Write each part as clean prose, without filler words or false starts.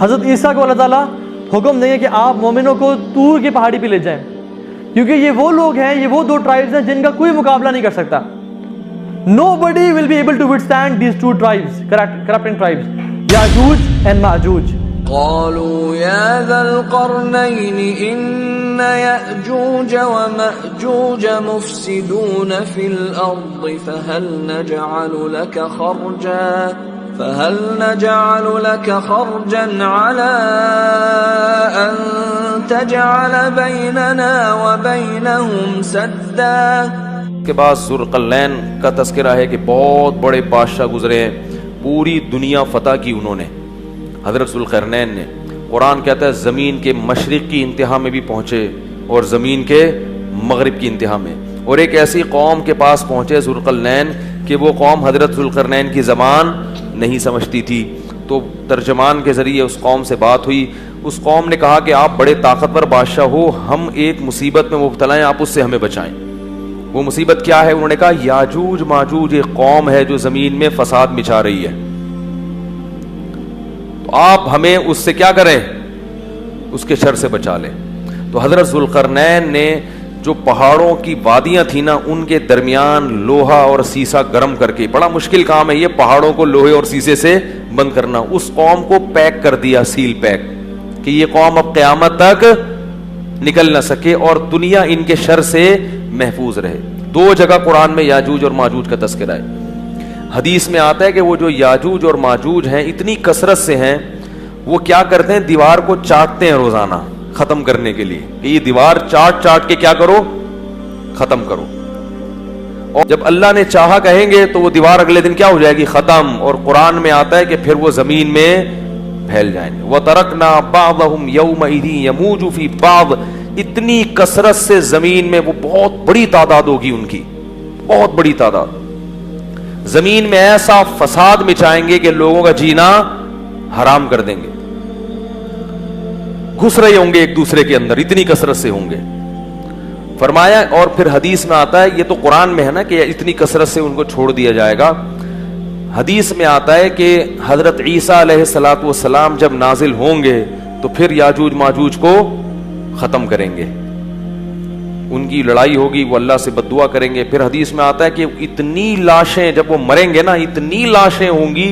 حضرت عیسیٰ کو اللہ تعالیٰ حکم دیں گے کہ آپ مومنوں کو طور کی پہاڑی پہ لے جائیں، کیونکہ یہ وہ لوگ ہیں، یہ وہ دو ٹرائبز ہیں جن کا کوئی مقابلہ نہیں کر سکتا. Nobody will be able to withstand these two tribes, corrupting tribes, Ya'juj and Ma'juj. قالوا يا ذا القرنين إن يأجوج ومأجوج مفسدون في الأرض فهل نجعل لك خرجا على أن تجعل بيننا وبينهم سدا. کے بعد ذوالقرنین کا تذکرہ ہے کہ بہت بڑے بادشاہ گزرے ہیں، پوری دنیا فتح کی انہوں نے، حضرت ذوالقرنین نے. قرآن کہتا ہے زمین کے مشرق کی انتہا میں بھی پہنچے اور زمین کے مغرب کی انتہا میں، اور ایک ایسی قوم کے پاس پہنچے ذوالقرنین کہ وہ قوم حضرت ذوالقرنین کی زبان نہیں سمجھتی تھی. تو ترجمان کے ذریعے اس قوم سے بات ہوئی. اس قوم نے کہا کہ آپ بڑے طاقتور بادشاہ ہو، ہم ایک مصیبت میں مبتلا ہیں، آپ اس سے ہمیں بچائیں. وہ مصیبت کیا ہے؟ انہوں نے کہا یاجوج ماجوج ایک قوم ہے جو زمین میں فساد مچا رہی ہے، تو آپ ہمیں اس سے کیا کریں؟ اس کے شر سے بچا لیں. تو حضرت ذوالقرنین نے جو پہاڑوں کی وادیاں تھیں نا، ان کے درمیان لوہا اور سیسا گرم کر کے، بڑا مشکل کام ہے یہ پہاڑوں کو لوہے اور سیسے سے بند کرنا، اس قوم کو پیک کر دیا، سیل پیک، کہ یہ قوم اب قیامت تک نکل نہ سکے اور دنیا ان کے شر سے محفوظ رہے. دو جگہ قرآن میں یاجوج اور ماجوج کا تذکرہ ہے. حدیث میں آتا ہے کہ وہ جو یاجوج اور ماجوج ہیں اتنی کثرت سے ہیں، وہ کیا کرتے ہیں؟ دیوار کو چاٹتے ہیں روزانہ ختم کرنے کے لیے، کہ یہ دیوار چاٹ چاٹ کے کیا کرو؟ ختم کرو. اور جب اللہ نے چاہا کہیں گے تو وہ دیوار اگلے دن کیا ہو جائے گی؟ ختم. اور قرآن میں آتا ہے کہ پھر وہ زمین میں پھیل جائیں گے. وَتَرَكْنَا بَعْضَهُمْ يَوْمَئِذٍ يَمُوجُ فِي بَعْضٍ. اتنی کثرت سے زمین میں وہ بہت بڑی تعداد ہوگی، ان کی بہت بڑی تعداد، زمین میں ایسا فساد مچائیں گے کہ لوگوں کا جینا حرام کر دیں گے، گھس رہے ہوں گے ایک دوسرے کے اندر، اتنی کثرت سے ہوں گے. فرمایا، اور پھر حدیث میں آتا ہے، یہ تو قرآن میں ہے نا کہ اتنی کثرت سے ان کو چھوڑ دیا جائے گا. حدیث میں آتا ہے کہ حضرت عیسیٰ علیہ الصلوۃ والسلام جب نازل ہوں گے تو پھر یاجوج ماجوج کو ختم کریں گے، ان کی لڑائی ہوگی، وہ اللہ سے بد دعا کریں گے. پھر حدیث میں آتا ہے کہ اتنی لاشیں جب وہ مریں گے نا، اتنی لاشیں ہوں گی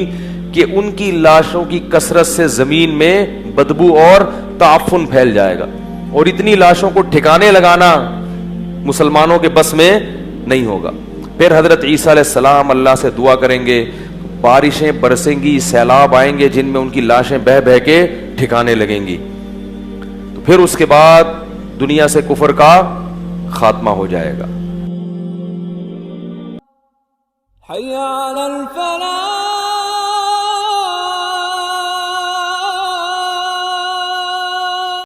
کہ ان کی لاشوں کی کثرت سے زمین میں بدبو اور تعفن پھیل جائے گا، اور اتنی لاشوں کو ٹھکانے لگانا مسلمانوں کے بس میں نہیں ہوگا. پھر حضرت عیسیٰ علیہ السلام اللہ سے دعا کریں گے، بارشیں برسیں گی، سیلاب آئیں گے جن میں ان کی لاشیں بہہ بہہ کے ٹھکانے لگیں گی. تو پھر اس کے بعد دنیا سے کفر کا خاتمہ ہو جائے گا. حی علی الفلاح.